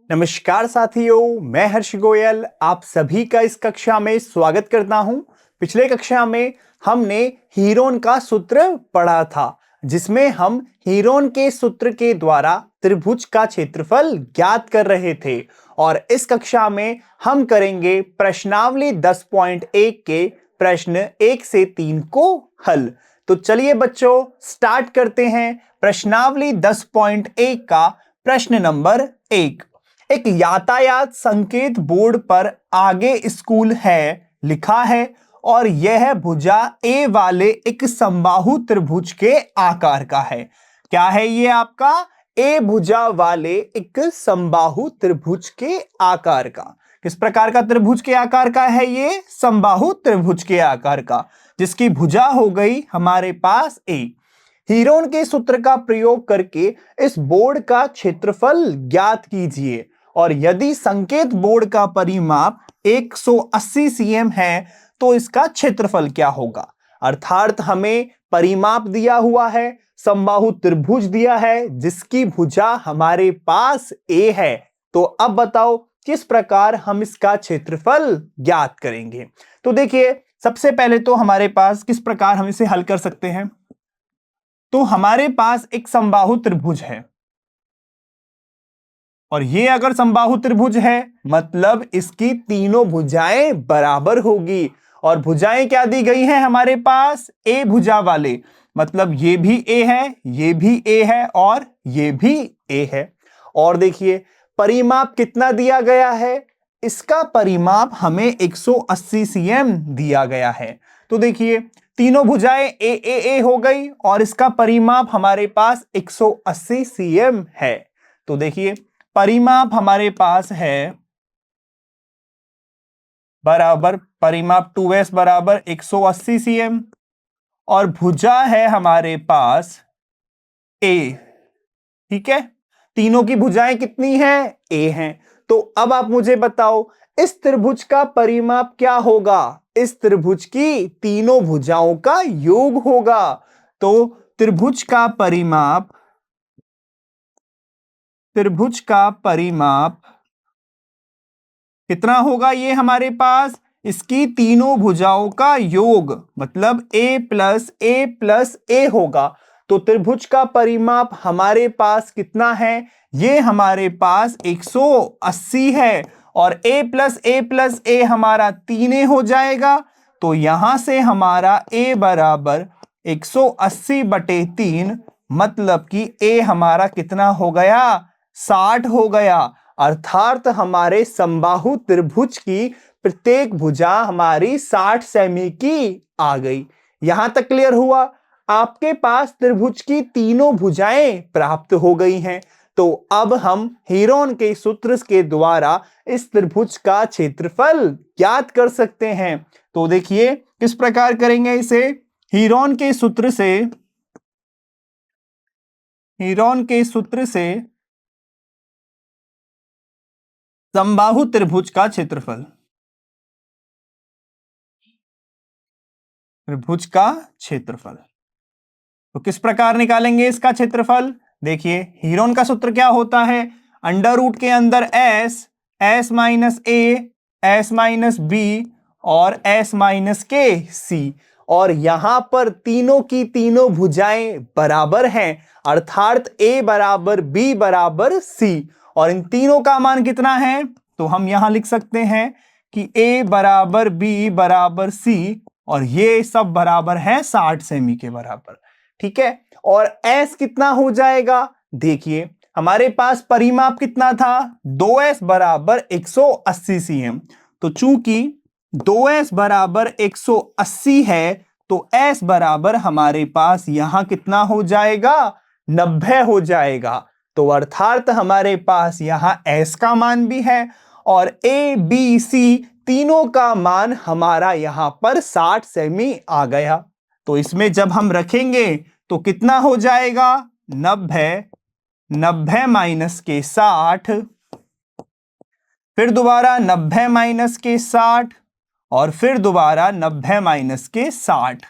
नमस्कार साथियों, मैं हर्ष गोयल आप सभी का इस कक्षा में स्वागत करता हूं। पिछले कक्षा में हमने हीरोन का सूत्र पढ़ा था, जिसमें हम हीरोन के सूत्र के द्वारा त्रिभुज का क्षेत्रफल ज्ञात कर रहे थे। और इस कक्षा में हम करेंगे प्रश्नावली 10.1 के प्रश्न 1 से 3 को हल। तो चलिए बच्चों, स्टार्ट करते हैं। प्रश्नावली 10.1 का प्रश्न नंबर 1। एक यातायात संकेत बोर्ड पर आगे स्कूल है लिखा है और यह भुजा ए वाले एक समबाहु त्रिभुज के आकार का है। क्या है ये आपका? ए भुजा वाले एक समबाहु त्रिभुज के आकार का। किस प्रकार का त्रिभुज के आकार का है ये? समबाहु त्रिभुज के आकार का, जिसकी भुजा हो गई हमारे पास ए। हीरोन के सूत्र का प्रयोग करके इस बोर्ड का क्षेत्रफल ज्ञात कीजिए। और यदि संकेत बोर्ड का परिमाप 180 सीएम है तो इसका क्षेत्रफल क्या होगा। अर्थात हमें परिमाप दिया हुआ है, समबाहु त्रिभुज दिया है जिसकी भुजा हमारे पास ए है। तो अब बताओ किस प्रकार हम इसका क्षेत्रफल ज्ञात करेंगे। तो देखिए, सबसे पहले तो हमारे पास किस प्रकार हम इसे हल कर सकते हैं। तो हमारे पास एक समबाहु त्रिभुज है और ये अगर समबाहु त्रिभुज है मतलब इसकी तीनों भुजाएं बराबर होगी। और भुजाएं क्या दी गई हैं हमारे पास? ए भुजा वाले, मतलब ये भी ए है, ये भी ए है और ये भी ए है। और देखिए परिमाप कितना दिया गया है? इसका परिमाप हमें 180 सीएम दिया गया है। तो देखिए तीनों भुजाएं ए ए ए हो गई और इसका परिमाप हमारे पास 180 सीएम है। तो देखिए परिमाप हमारे पास है बराबर परिमाप 2s बराबर 180 सीएम और भुजा है हमारे पास ए। ठीक है, तीनों की भुजाएं कितनी हैं? ए हैं। तो अब आप मुझे बताओ इस त्रिभुज का परिमाप क्या होगा? इस त्रिभुज की तीनों भुजाओं का योग होगा। तो त्रिभुज का परिमाप कितना होगा? ये हमारे पास इसकी तीनों भुजाओं का योग, मतलब a प्लस ए होगा। तो त्रिभुज का परिमाप हमारे पास कितना है? ये हमारे पास 180 है और a प्लस ए हमारा 3a हो जाएगा। तो यहां से हमारा a बराबर 180/3, मतलब कि a हमारा कितना हो गया? 60 हो गया। अर्थात हमारे समबाहु त्रिभुज की प्रत्येक भुजा हमारी 60 सेमी की आ गई। यहां तक क्लियर हुआ? आपके पास त्रिभुज की तीनों भुजाएं प्राप्त हो गई हैं। तो अब हम हीरोन के सूत्र के द्वारा इस त्रिभुज का क्षेत्रफल ज्ञात कर सकते हैं। तो देखिए किस प्रकार करेंगे इसे। हीरोन के सूत्र से समबाहु त्रिभुज का क्षेत्रफल, तो किस प्रकार निकालेंगे इसका क्षेत्रफल? देखिए हीरोन का सूत्र क्या होता है? अंडर रूट के अंदर एस माइनस ए, एस माइनस बी और एस माइनस के सी। और यहां पर तीनों की तीनों भुजाएं बराबर हैं, अर्थात ए बराबर बी बराबर सी। और इन तीनों का मान कितना है? तो हम यहां लिख सकते हैं कि a बराबर b बराबर c और ये सब बराबर है 60 सेमी के बराबर। ठीक है, और s कितना हो जाएगा? देखिए हमारे पास परिमाप कितना था? 2s बराबर 180 सीएम। तो चूंकि 2s बराबर 180 है तो s बराबर हमारे पास यहां कितना हो जाएगा? 90 हो जाएगा। तो अर्थात हमारे पास यहां s का मान भी है और a, b, c तीनों का मान हमारा यहां पर 60 सेमी आ गया। तो इसमें जब हम रखेंगे तो कितना हो जाएगा? 90 माइनस के 60, फिर दोबारा 90 माइनस के 60 और फिर दोबारा 90 माइनस के 60।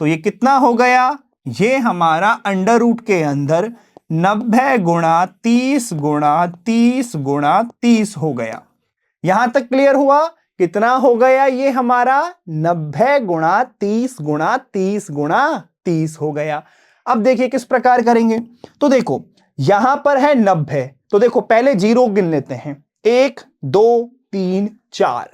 तो ये कितना हो गया? ये हमारा अंडर रूट के अंदर 90 गुणा 30 गुणा 30 गुणा 30 हो गया। यहां तक क्लियर हुआ? कितना हो गया ये हमारा? 90 गुणा 30 गुणा 30 गुणा 30 हो गया। अब देखिए किस प्रकार करेंगे। तो देखो यहां पर है 90, तो देखो पहले जीरो गिन लेते हैं। 1 2 3 4,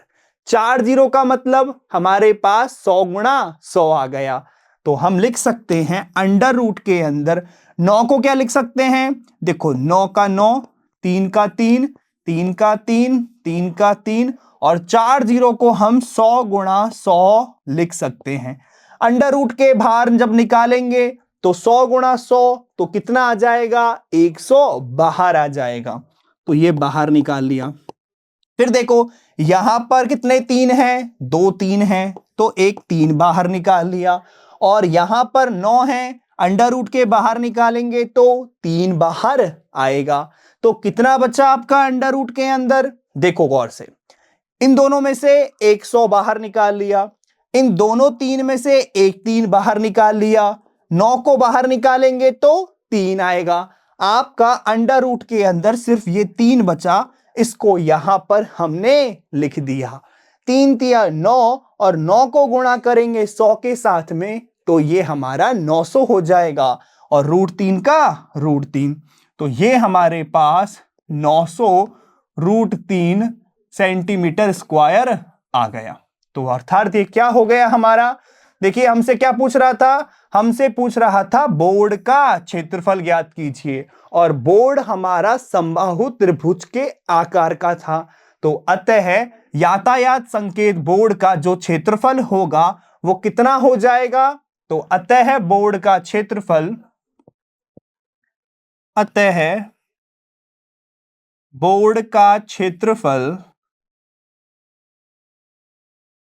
4 जीरो का मतलब हमारे पास 100 गुणा 100 आ गया। तो हम लिख सकते हैं अंडर रूट के अंदर 9 को क्या लिख सकते हैं? देखो 9 का 9, 3 का 3, 3 का 3, 3 का 3 और 4 जीरो को हम 100 गुणा 100 लिख सकते हैं। अंडर रूट के बाहर जब निकालेंगे तो 100 गुणा 100 तो कितना आ जाएगा? 100 बाहर आ जाएगा। तो ये बाहर निकाल लिया। फिर देखो यहां पर कितने 3 हैं? 2 3 हैं, तो एक 3 बाहर निकाल लिया। और यहां पर 9 है, अंडर रूट के बाहर निकालेंगे तो 3 बाहर आएगा। तो कितना बचा आपका अंडर रूट के अंदर? देखो गौर से, इन दोनों में से 100 बाहर निकाल लिया, इन दोनों 3 में से एक 3 बाहर निकाल लिया, 9 को बाहर निकालेंगे तो 3 आएगा। आपका अंडर रूट के अंदर सिर्फ ये 3 बचा, इसको यहां पर हमने लिख दिया। 3 तिया 9 और 9 को गुणा करेंगे 100 के साथ में तो ये हमारा 900 हो जाएगा। और रूट 3 का रूट 3, तो ये हमारे पास 900 रूट 3 सेंटीमीटर स्क्वायर आ गया। तो अर्थात ये क्या हो गया हमारा? देखिए हमसे क्या पूछ रहा था? हमसे पूछ रहा था बोर्ड का क्षेत्रफल ज्ञात कीजिए, और बोर्ड हमारा समबाहु त्रिभुज के आकार का था। तो अतः यातायात संकेत बोर्ड का जो क्षेत्रफल होगा वो कितना हो जाएगा? तो अतः बोर्ड का क्षेत्रफल, अतः बोर्ड का क्षेत्रफल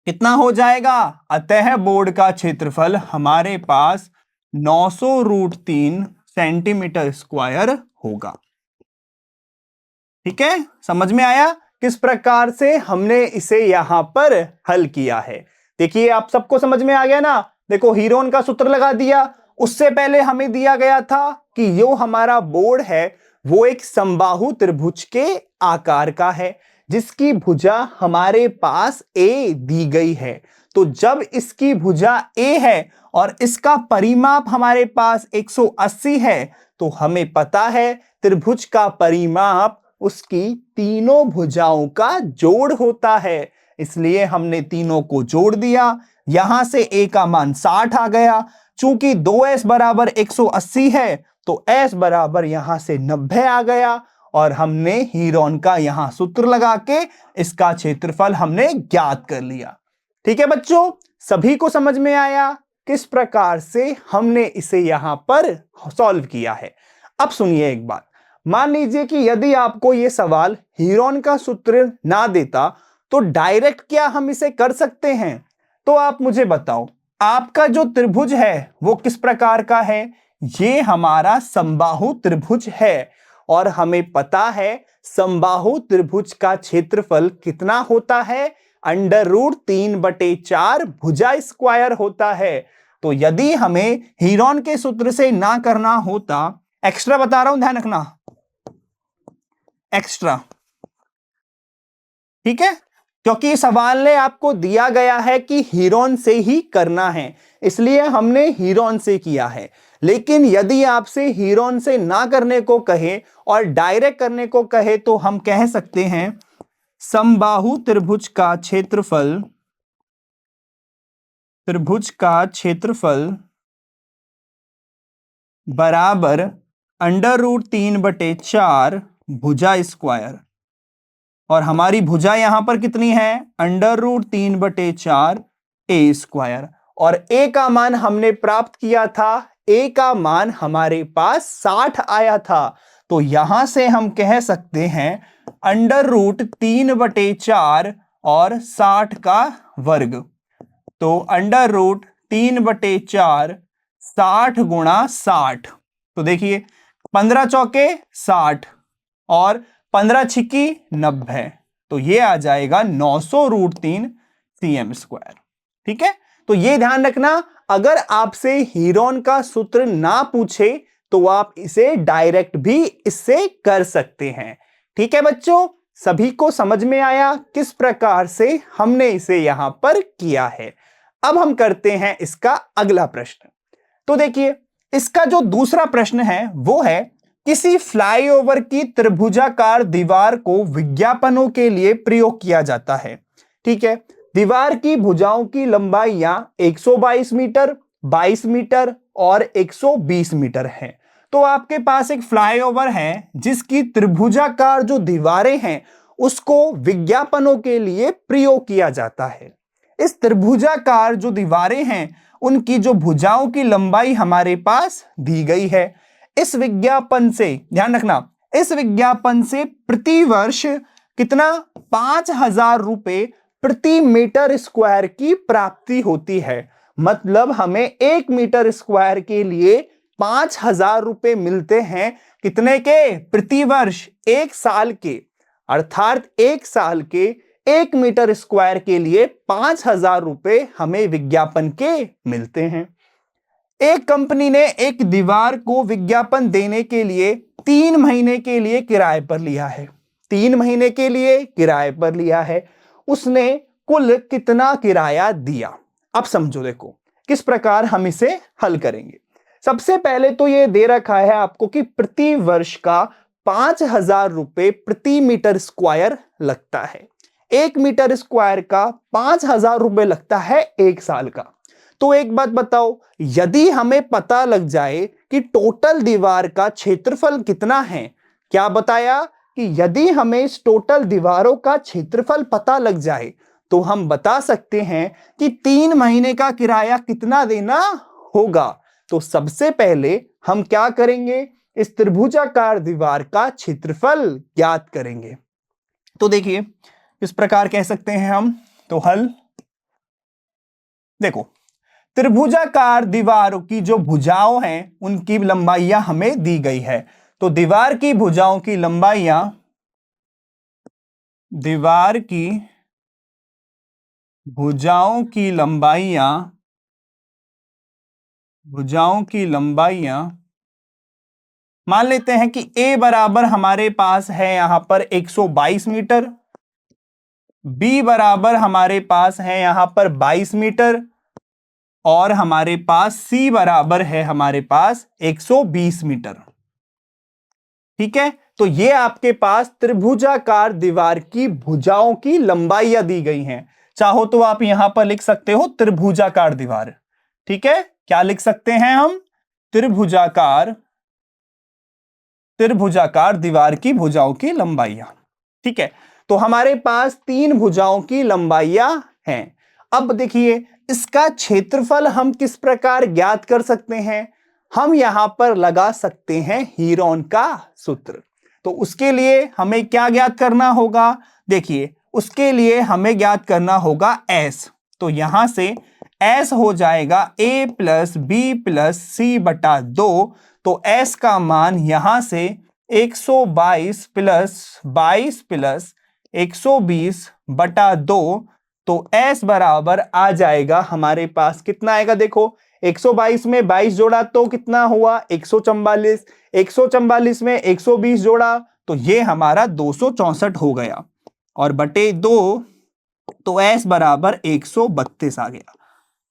कितना हो जाएगा? अतः बोर्ड का क्षेत्रफल हमारे पास 900 रूट 3 सेंटीमीटर स्क्वायर होगा। ठीक है, समझ में आया किस प्रकार से हमने इसे यहां पर हल किया है? देखिए आप सबको समझ में आ गया ना। देखो हीरोन का सूत्र लगा दिया। उससे पहले हमें दिया गया था कि जो हमारा बोर्ड है वो एक समबाहु त्रिभुज के आकार का है, जिसकी भुजा हमारे पास ए दी गई है। तो जब इसकी भुजा ए है और इसका परिमाप हमारे पास 180 है, तो हमें पता है त्रिभुज का परिमाप उसकी तीनों भुजाओं का जोड़ होता है। इसलिए हमने तीनों को जोड़ दिया। यहां से ए का मान 60 आ गया। चूंकि 2s बराबर 180 है तो s बराबर यहां से 90 आ गया, और हमने हीरोन का यहां सूत्र लगा के इसका क्षेत्रफल हमने ज्ञात कर लिया। ठीक है बच्चों, सभी को समझ में आया किस प्रकार से हमने इसे यहां पर सॉल्व किया है? अब सुनिए एक बात। मान लीजिए कि यदि आपको यह सवाल हीरोन का सूत्र ना देता तो डायरेक्ट क्या हम इसे कर सकते हैं? तो आप मुझे बताओ, आपका जो त्रिभुज है वो किस प्रकार का है? ये हमारा समबाहु त्रिभुज है, और हमें पता है समबाहु त्रिभुज का क्षेत्रफल कितना होता है? अंडर रूट 3/4 भुजा स्क्वायर होता है। तो यदि हमें हीरोन के सूत्र से ना करना होता, एक्स्ट्रा बता रहा हूं ध्यान रखना, एक्स्ट्रा, ठीक है, क्योंकि सवाल ने आपको दिया गया है कि हीरोन से ही करना है, इसलिए हमने हीरोन से किया है। लेकिन यदि आपसे हीरोन से ना करने को कहे और डायरेक्ट करने को कहे तो हम कह सकते हैं समबाहु त्रिभुज का क्षेत्रफल, त्रिभुज का क्षेत्रफल बराबर अंडर रूट 3/4 भुजा स्क्वायर। और हमारी भुजा यहां पर कितनी है? अंडर रूट 3/4 ए स्क्वायर। और ए का मान हमने प्राप्त किया था, ए का मान हमारे पास 60 आया था। तो यहां से हम कह सकते हैं अंडर रूट 3/4 और 60 का वर्ग। तो अंडर रूट 3/4 60 गुणा 60, तो देखिए 15 चौके 60 और 15 छिक्की 90, तो ये आ जाएगा 900 रूट 3 cm स्क्वायर। ठीक है, तो ये ध्यान रखना, अगर आपसे हीरोन का सूत्र ना पूछे तो आप इसे डायरेक्ट भी इससे कर सकते हैं। ठीक है बच्चों, सभी को समझ में आया किस प्रकार से हमने इसे यहां पर किया है। अब हम करते हैं इसका अगला प्रश्न। तो देखिए, इसका जो दूसरा प्रश्न है वो है, किसी फ्लाईओवर की त्रिभुजाकार दीवार को विज्ञापनों के लिए प्रयोग किया जाता है। ठीक है, दीवार की भुजाओं की लंबाइयां 122 मीटर, 22 मीटर और 120 मीटर है। तो आपके पास एक फ्लाईओवर है जिसकी त्रिभुजाकार जो दीवारें हैं उसको विज्ञापनों के लिए प्रयोग किया जाता है। इस त्रिभुजाकार जो दीवारें हैं उनकी जो भुजाओं की लंबाई हमारे पास दी गई है। इस विज्ञापन से, ध्यान रखना, इस विज्ञापन से प्रति वर्ष कितना, 5,000 रुपए प्रति मीटर स्क्वायर की प्राप्ति होती है। मतलब हमें 1 मीटर स्क्वायर के लिए 5,000 रुपए मिलते हैं। कितने के? प्रति वर्ष, 1 साल के, अर्थात 1 साल के 1 मीटर स्क्वायर के लिए 5,000 रुपए हमें विज्ञापन के मिलते हैं। एक कंपनी ने एक दीवार को विज्ञापन देने के लिए 3 महीने के लिए किराए पर लिया है। 3 महीने के लिए किराए पर लिया है। उसने कुल कितना किराया दिया? अब समझो, देखो किस प्रकार हम इसे हल करेंगे। सबसे पहले तो यह दे रखा है आपको कि प्रति वर्ष का 5,000 रुपए प्रति मीटर स्क्वायर लगता है। 1 मीटर स्क्वायर का 5,000 रुपए लगता है 1 साल का। तो एक बात बताओ, यदि हमें पता लग जाए कि टोटल दीवार का क्षेत्रफल कितना है, क्या बताया कि यदि हमें इस टोटल दीवारों का क्षेत्रफल पता लग जाए तो हम बता सकते हैं कि 3 महीने का किराया कितना देना होगा। तो सबसे पहले हम क्या करेंगे, इस त्रिभुजाकार दीवार का क्षेत्रफल ज्ञात करेंगे। तो देखिए, इस प्रकार कह सकते हैं हम। तो हल देखो, त्रिभुजाकार दीवारों की जो भुजाओं हैं उनकी लंबाइयां हमें दी गई है। तो दीवार की भुजाओं की लंबाइयां, दीवार की भुजाओं की लंबाइयां, भुजाओं की लंबाइयां मान लेते हैं कि A बराबर हमारे पास है यहां पर 122 मीटर, B बराबर हमारे पास है यहां पर 22 मीटर और हमारे पास C बराबर है हमारे पास 120 मीटर। ठीक है, तो ये आपके पास त्रिभुजाकार दीवार की भुजाओं की लंबाइयां दी गई हैं। चाहो तो आप यहां पर लिख सकते हो त्रिभुजाकार दीवार। ठीक है, क्या लिख सकते हैं हम? त्रिभुजाकार दीवार की भुजाओं की लंबाइयां। ठीक है, तो हमारे पास 3 भुजाओं की लंबाइयां हैं। अब देखिए, इसका क्षेत्रफल हम किस प्रकार ज्ञात कर सकते हैं? हम यहां पर लगा सकते हैं हीरोन का सूत्र। तो उसके लिए हमें क्या ज्ञात करना होगा? देखिए, उसके लिए हमें ज्ञात करना होगा S। तो यहां से S हो जाएगा A plus B plus C बटा 2। तो S का मान यहां से 122 प्लस 22 प्लस 120 बटा 2। तो S बराबर आ जाएगा हमारे पास, कितना आएगा? देखो, 122 में 22 जोड़ा तो कितना हुआ? 144। 144 में 120 जोड़ा तो ये हमारा 264 हो गया और बटे 2, तो S बराबर 132 आ गया।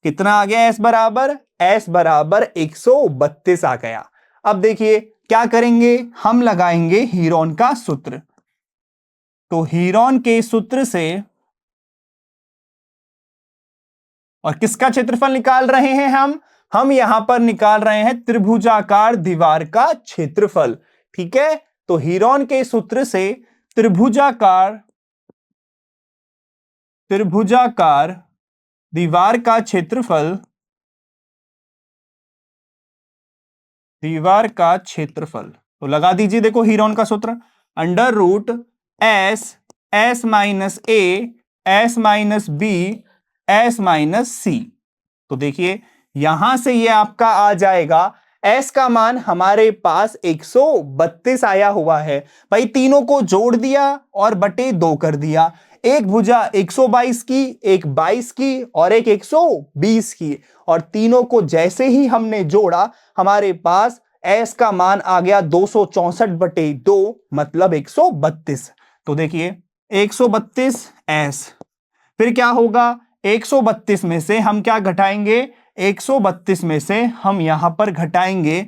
कितना आ गया S बराबर? S बराबर 132 आ गया। अब देखिए क्या करेंगे, हम लगाएंगे हीरोन का सूत्र। तो हीरोन के सूत्र से, और किसका क्षेत्रफल निकाल रहे हैं हम यहां पर निकाल रहे हैं त्रिभुजाकार दीवार का क्षेत्रफल। ठीक है, तो हीरोन के सूत्र से त्रिभुजाकार दीवार का क्षेत्रफल, तो लगा दीजिए। देखो हीरोन का सूत्र under root S minus A S minus B S minus C। तो देखिए यहां से ये आपका आ जाएगा, S का मान हमारे पास 132 आया हुआ है। भाई तीनों को जोड़ दिया और बटे 2 कर दिया। एक भुजा 122 की, एक 22 की और एक 120 की, और तीनों को जैसे ही हमने जोड़ा हमारे पास एस का मान आ गया 264/2 मतलब 132। तो देखिए 132 एस, फिर क्या होगा 132 में से हम क्या घटाएंगे, 132 में से हम यहां पर घटाएंगे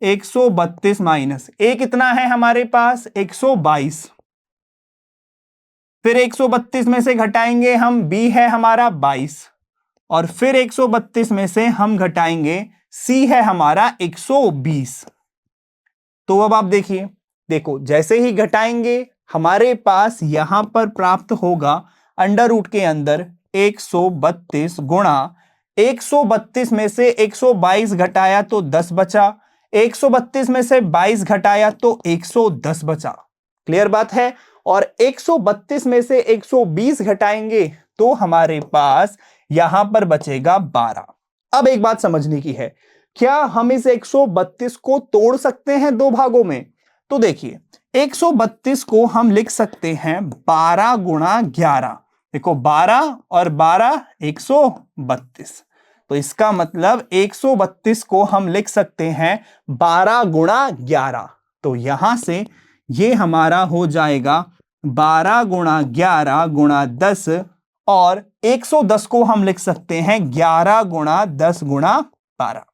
132 माइनस ए कितना है हमारे पास 122, फिर 132 में से घटाएंगे हम बी है हमारा 22, और फिर 132 में से हम घटाएंगे सी है हमारा 120। तो अब आप देखिए, देखो जैसे ही घटाएंगे हमारे पास यहां पर प्राप्त होगा अंडर रूट के अंदर 132 गुणा 132 में से 122 घटाया तो 10 बचा, 132 में से 22 घटाया तो 110 बचा। क्लियर बात है। और 132 में से 120 घटाएंगे तो हमारे पास यहां पर बचेगा 12। अब एक बात समझने की है, क्या हम इस 132 को तोड़ सकते हैं दो भागों में? तो देखिए 132 को हम लिख सकते हैं 12 गुणा 11। देखो 12 और 12 132, तो इसका मतलब 132 को हम लिख सकते हैं 12 गुणा 11। तो यहां से ये हमारा हो जाएगा 12 गुणा 11 गुणा 10, और 110 को हम लिख सकते हैं 11 गुणा 10 गुणा 12।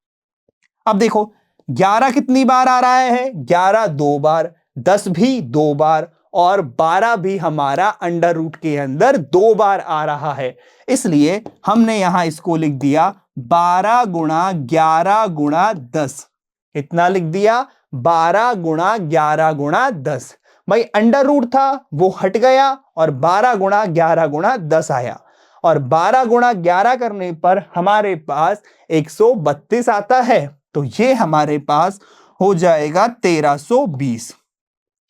अब देखो 11 कितनी बार आ रहा है, 11 2 बार, 10 भी 2 बार, और 12 भी हमारा अंडर रूट के अंदर 2 बार आ रहा है। इसलिए हमने यहां इसको लिख दिया 12 गुणा 11 गुणा 10। कितना लिख दिया 12 गुणा 11 गुणा 10। भाई अंडर रूट था वो हट गया और 12 गुणा 11 गुणा 10 आया, और 12 गुणा 11 करने पर हमारे पास 132 आता है। तो ये हमारे पास हो जाएगा 1320।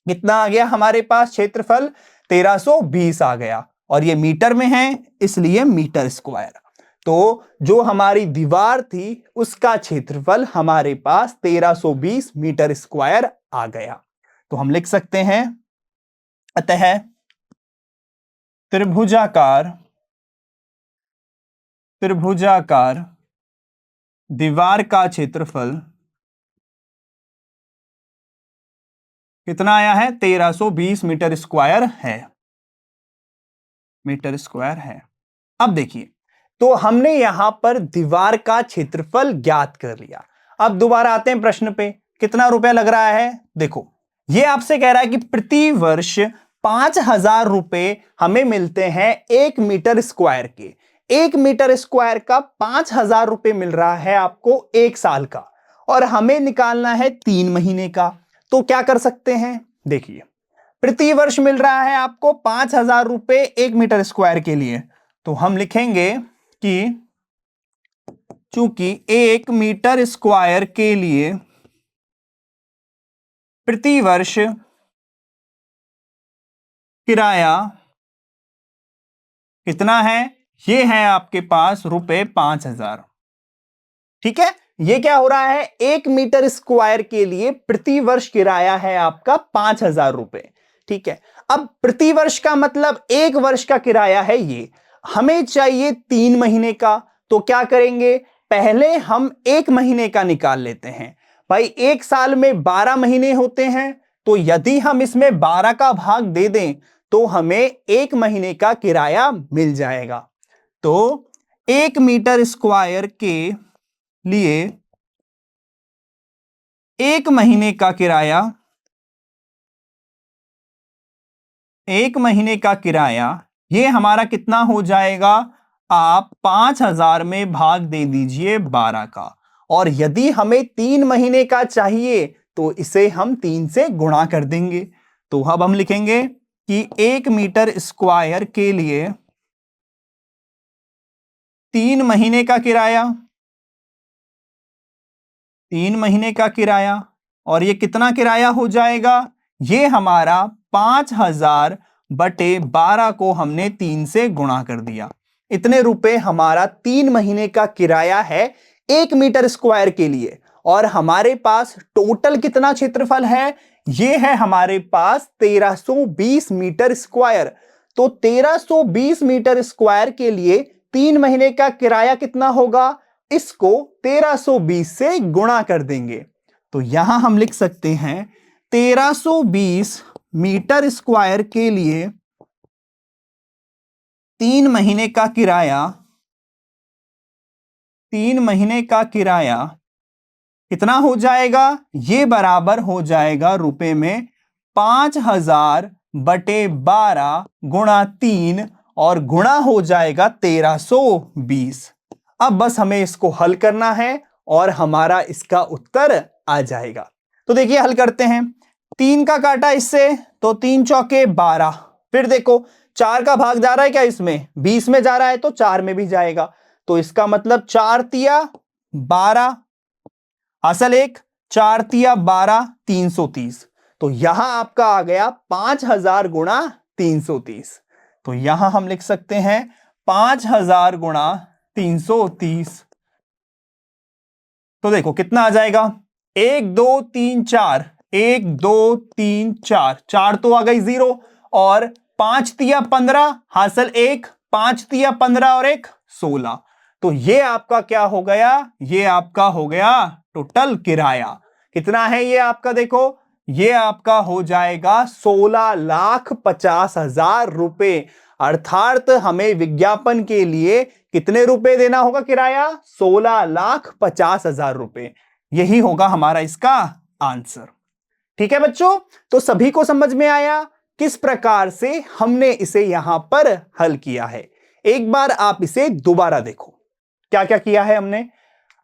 कितना आ गया हमारे पास क्षेत्रफल, 1320 आ गया, और ये मीटर में है इसलिए मीटर स्क्वायर। तो जो हमारी दीवार थी उसका क्षेत्रफल हमारे पास 1320 मीटर स्क्वायर आ गया। तो हम लिख सकते हैं अतः त्रिभुजाकार दीवार का क्षेत्रफल कितना आया है 1320 मीटर स्क्वायर है। अब देखिए, तो हमने यहां पर दीवार का क्षेत्रफल ज्ञात कर लिया। अब दोबारा आते हैं प्रश्न पे, कितना रुपया लग रहा है। देखो ये आपसे कह रहा है कि प्रति वर्ष 5000 रुपए हमें मिलते हैं 1 मीटर स्क्वायर के। 1 मीटर स्क्वायर का 5000 रुपए मिल रहा है आपको 1 साल का, और हमें निकालना है 3 महीने का। तो क्या कर सकते हैं, देखिए प्रति वर्ष मिल रहा है आपको 5000 रुपए 1 मीटर स्क्वायर के लिए, तो हम लिखेंगे कि चूंकि 1 मीटर स्क्वायर के लिए प्रति वर्ष किराया कितना है, ये है आपके पास रुपए 5000। ठीक है, ये क्या हो रहा है 1 मीटर स्क्वायर के लिए प्रति वर्ष किराया है आपका 5000 रुपए। ठीक है, अब प्रति वर्ष का मतलब 1 वर्ष का किराया है, ये हमें चाहिए 3 महीने का। तो क्या करेंगे, पहले हम 1 महीने का निकाल लेते हैं। भाई 1 साल में 12 महीने होते हैं, तो यदि हम इसमें 12 का भाग दे दें तो हमें 1 महीने का किराया मिल जाएगा। तो 1 मीटर स्क्वायर के लिए 1 महीने का किराया, 1 महीने का किराया ये हमारा कितना हो जाएगा, आप 5000 में भाग दे दीजिए 12 का, और यदि हमें 3 महीने का चाहिए तो इसे हम 3 से गुणा कर देंगे। तो अब हम लिखेंगे कि 1 मीटर स्क्वायर के लिए 3 महीने का किराया, 3 महीने का किराया, और ये कितना किराया हो जाएगा, ये हमारा 5000 बटे 12 को हमने 3 से गुणा कर दिया। इतने रुपए हमारा 3 महीने का किराया है 1 मीटर स्क्वायर के लिए। और हमारे पास टोटल कितना क्षेत्रफल है, ये है हमारे पास 1320 मीटर स्क्वायर। तो 1320 मीटर स्क्वायर के लिए 3 महीने का किराया कितना होगा, इसको 1320 से गुणा कर देंगे। तो यहां हम लिख सकते हैं 1320 मीटर स्क्वायर के लिए 3 महीने का किराया, 3 महीने का किराया कितना हो जाएगा? ये बराबर हो जाएगा रुपए में 5000/12 गुणा 3 और गुणा हो जाएगा 1320। अब बस हमें इसको हल करना है और हमारा इसका उत्तर आ जाएगा। तो देखिए हल करते हैं। 3 का काटा इससे तो 3 चौके 12, फिर देखो 4 का भाग जा रहा है क्या इसमें? 20 में जा रहा है तो 4 में भी जाएगा, तो इसका मतलब 4 तिया 12, असल 1, 4 तिया 12, 330। तो यहां आपका आ गया 5000 गुणा 330। तो यहां हम लिख सकते हैं 5000 गुणा 330। तो देखो कितना आ जाएगा? 1 2 3 4, 1 2 3 4, 4 तो आ गई 0 और 5 तिया 15, हासिल 1, 5 तिया 15 और 1 16। तो ये आपका क्या हो गया? ये आपका हो गया टोटल किराया। कितना है ये आपका? देखो ये आपका हो जाएगा 16,50,000 रुपए। अर्थात हमें विज्ञापन के लिए कितने रुपए देना होगा किराया? 16,50,000 रुपए। यही होगा हमारा इसका आंसर। ठीक है बच्चों, तो सभी को समझ में आया किस प्रकार से हमने इसे यहां पर हल किया है। एक बार आप इसे दोबारा देखो, क्या क्या किया है हमने,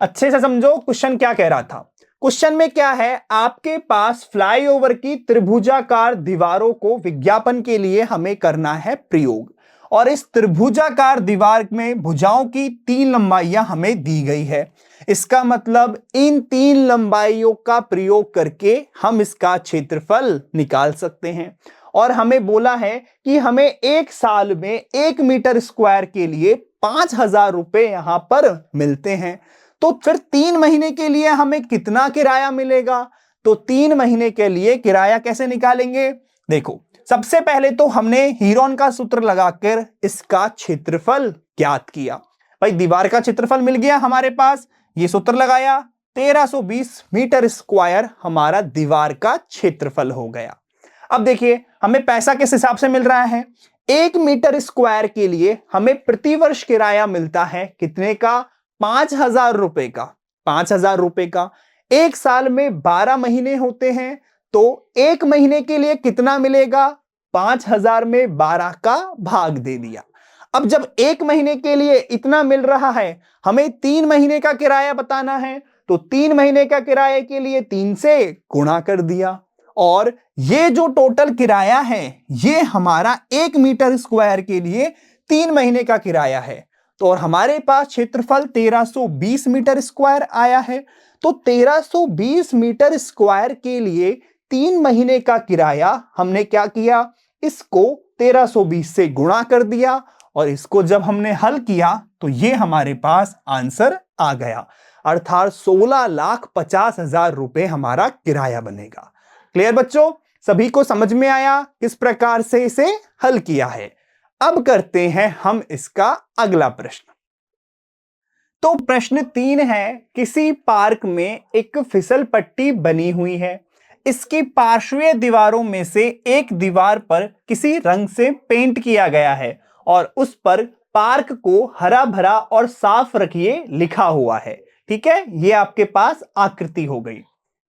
अच्छे से समझो क्वेश्चन क्या कह रहा था। क्वेश्चन में क्या है? आपके पास फ्लाईओवर की त्रिभुजाकार दीवारों को विज्ञापन के लिए हमें करना है प्रयोग, और इस त्रिभुजाकार दीवार में भुजाओं की 3 लंबाइयां हमें दी गई है। इसका मतलब इन 3 लंबाइयों का प्रयोग करके हम इसका क्षेत्रफल निकाल सकते हैं, और हमें बोला है कि हमें 1 साल में 1 मीटर स्क्वायर के लिए 5000 रुपए यहां पर मिलते हैं। तो फिर 3 महीने के लिए हमें कितना किराया मिलेगा? तो 3 महीने के लिए किराया कैसे निकालेंगे? देखो सबसे पहले तो हमने हीरोन का सूत्र लगाकर इसका क्षेत्रफल ज्ञात किया। भाई दीवार का क्षेत्रफल मिल गया हमारे पास, ये सूत्र लगाया, 1320 मीटर स्क्वायर हमारा दीवार का क्षेत्रफल हो गया। अब देखिए हमें पैसा किस हिसाब से मिल रहा है? 1 मीटर स्क्वायर के लिए हमें प्रतिवर्ष किराया मिलता है कितने का? 5000 रुपए का। 5000 रुपए का 1 साल में 12 महीने होते हैं, तो 1 महीने के लिए कितना मिलेगा? 5000 में 12 का भाग दे दिया। अब जब 1 महीने के लिए इतना मिल रहा है, हमें 3 महीने का किराया बताना है, तो 3 महीने का किराए के लिए 3 से गुणा कर दिया, और ये जो टोटल किराया है ये हमारा 1 मीटर स्क्वायर के लिए 3 महीने का किराया है। तो और हमारे पास क्षेत्रफल 1320 मीटर स्क्वायर आया है, तो 1320 मीटर स्क्वायर के लिए 3 महीने का किराया हमने क्या किया? इसको 1320 से गुणा कर दिया, और इसको जब हमने हल किया तो ये हमारे पास आंसर आ गया, अर्थात 16,50,000 रुपए हमारा किराया बनेगा। क्लियर बच्चों, सभी को समझ में आया किस प्रकार से इसे हल किया है? अब करते हैं हम इसका अगला प्रश्न। तो प्रश्न 3 है, किसी पार्क में एक फिसल पट्टी बनी हुई है, इसकी पार्श्वीय दीवारों में से एक दीवार पर किसी रंग से पेंट किया गया है और उस पर पार्क को हरा भरा और साफ रखिए लिखा हुआ है। ठीक है, ये आपके पास आकृति हो गई।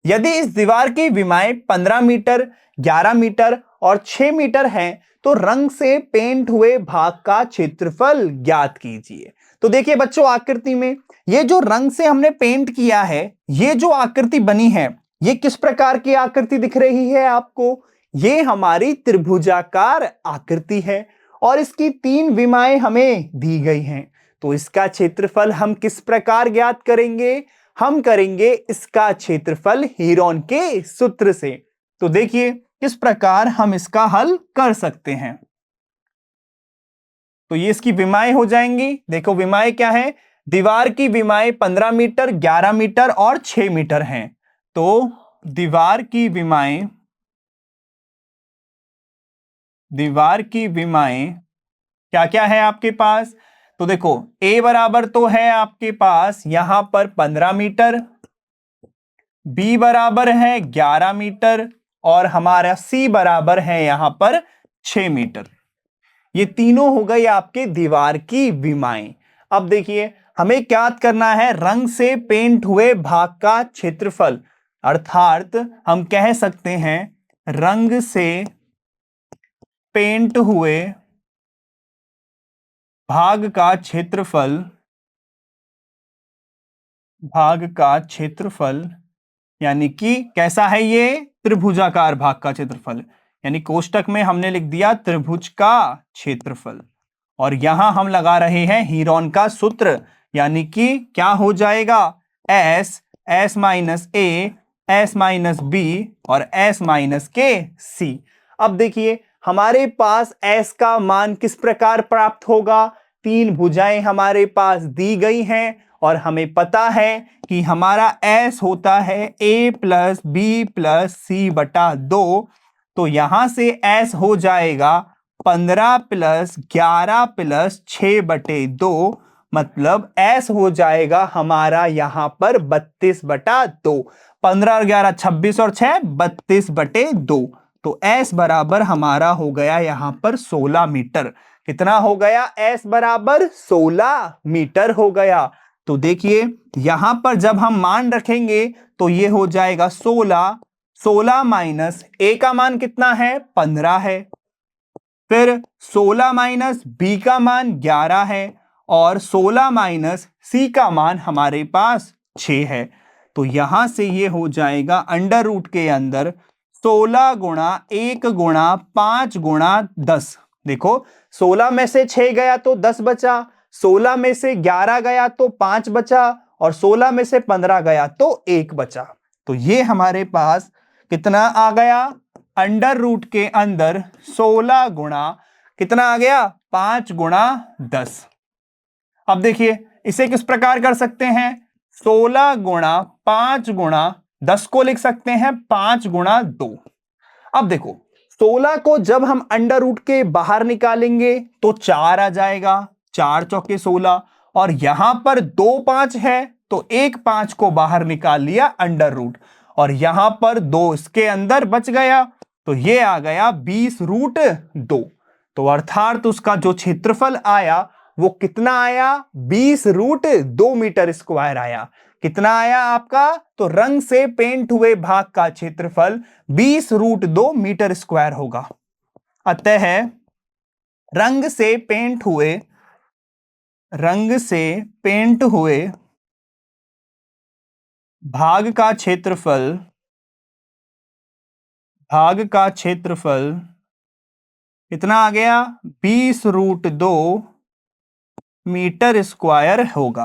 यदि इस दीवार की विमाएं 15 मीटर, 11 मीटर और 6 मीटर हैं, तो रंग से पेंट हुए भाग का क्षेत्रफल ज्ञात कीजिए। तो देखिए बच्चों, आकृति में ये जो रंग से हमने पेंट किया है, ये जो आकृति बनी है, ये किस प्रकार की आकृति दिख रही है आपको? ये हमारी त्रिभुजाकार आकृति है, और इसकी 3 विमाएं हमें दी गई हैं। तो इसका क्षेत्रफल हम किस प्रकार ज्ञात करेंगे? हम करेंगे इसका क्षेत्रफल हीरोन के सूत्र से। तो देखिए किस प्रकार हम इसका हल कर सकते हैं। तो ये इसकी विमाएं हो जाएंगी। देखो विमाएं क्या है? दीवार की विमाएं 15 मीटर, 11 मीटर और 6 मीटर हैं। तो दीवार की विमाएं क्या क्या है आपके पास? तो देखो A बराबर तो है आपके पास यहां पर 15 मीटर, B बराबर है 11 मीटर और हमारा C बराबर है यहां पर 6 मीटर। ये तीनों हो गई आपके दीवार की विमाएं। अब देखिए हमें क्या करना है, रंग से पेंट हुए भाग का क्षेत्रफल, अर्थात हम कह सकते हैं रंग से पेंट हुए भाग का क्षेत्रफल यानी कि कैसा है ये, त्रिभुजाकार भाग का क्षेत्रफल, यानी कोष्टक में हमने लिख दिया त्रिभुज का क्षेत्रफल। और यहां हम लगा रहे हैं हीरोन का सूत्र, यानी कि क्या हो जाएगा, S minus A, S minus B और S माइनस के C। अब देखिए हमारे पास S का मान किस प्रकार प्राप्त होगा, तीन भुजाएं हमारे पास दी गई हैं और हमें पता है कि हमारा S होता है A plus B plus C बटा 2। तो यहां से S हो जाएगा 15 प्लस 11 प्लस 6 बटे 2, मतलब S हो जाएगा हमारा यहां पर 32 बटा 2। 15 और 11 26 और 6 32 बटे 2। तो S बराबर हमारा हो गया यहां पर 16 मीटर। कितना हो गया, S बराबर 16 मीटर हो गया। तो देखिए यहां पर जब हम मान रखेंगे तो ये हो जाएगा 16 माइनस A का मान कितना है, 15 है, फिर 16 माइनस B का मान 11 है और 16 माइनस C का मान हमारे पास 6 है। तो यहां से ये हो जाएगा अंडर रूट के अंदर 16 गुणा 1 गुणा 5 गुणा 10। देखो 16 में से 6 गया तो 10 बचा, 16 में से 11 गया तो 5 बचा और 16 में से 15 गया तो 1 बचा। तो ये हमारे पास कितना आ गया, अंडर रूट के अंदर 16 गुणा कितना आ गया, 5 गुणा 10। अब देखिए इसे किस प्रकार कर सकते हैं, 16 गुणा 5 गुणा 10 को लिख सकते हैं 5 गुणा 2। अब देखो 16 को जब हम अंडर रूट के बाहर निकालेंगे तो 4 आ जाएगा, 4 चौके 16, और यहां पर 2 5 है तो 1 5 को बाहर निकाल लिया अंडर रूट, और यहां पर 2 इसके अंदर बच गया, तो ये आ गया 20 रूट 2। तो अर्थात उसका जो क्षेत्रफल आया वो कितना आया, 20 रूट 2 मीटर स्क्वायर आया। कितना आया आपका, तो रंग से पेंट हुए भाग का क्षेत्रफल 20 रूट 2 मीटर स्क्वायर होगा। अतः रंग से पेंट हुए भाग का क्षेत्रफल कितना आ गया, 20 रूट 2 मीटर स्क्वायर होगा।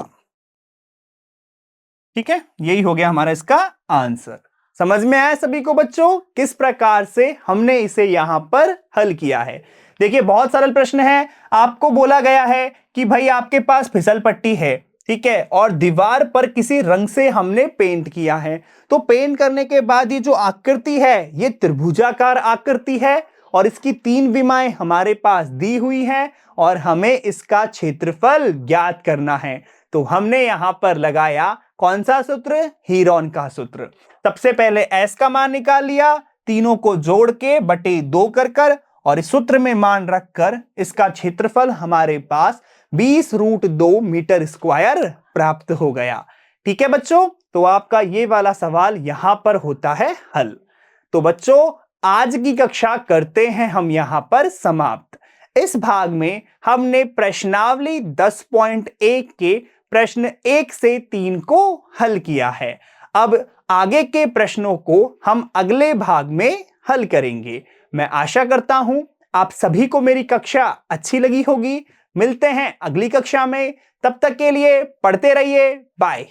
ठीक है, यही हो गया हमारा इसका आंसर। समझ में आया सभी को बच्चों, किस प्रकार से हमने इसे यहां पर हल किया है। देखिए बहुत सरल प्रश्न है, आपको बोला गया है कि भाई आपके पास फिसल पट्टी है, ठीक है, और दीवार पर किसी रंग से हमने पेंट किया है। तो पेंट करने के बाद ये जो आकृति है ये त्रिभुजाकार आकृति है और इसकी तीन विमाएं हमारे पास दी हुई हैं और हमें इसका क्षेत्रफल ज्ञात करना है। तो हमने यहां पर लगाया कौन सा सूत्र, हीरोन का सूत्र। सबसे पहले S का मान निकाल लिया, तीनों को जोड़ के बटे 2 कर और इस सूत्र में मान रखकर इसका क्षेत्रफल हमारे पास 20 रूट 2 मीटर स्क्वायर प्राप्त हो गया। ठीक है बच्चों, तो आपका ये वाला सवाल यहां पर होता है हल। तो बच्चों आज की कक्षा करते हैं हम यहां पर समाप्त। इस भाग में हमने प्रश्नावली 10.1 के प्रश्न 1 से 3 को हल किया है। अब आगे के प्रश्नों को हम अगले भाग में हल करेंगे। मैं आशा करता हूं आप सभी को मेरी कक्षा अच्छी लगी होगी। मिलते हैं अगली कक्षा में, तब तक के लिए पढ़ते रहिए, बाय।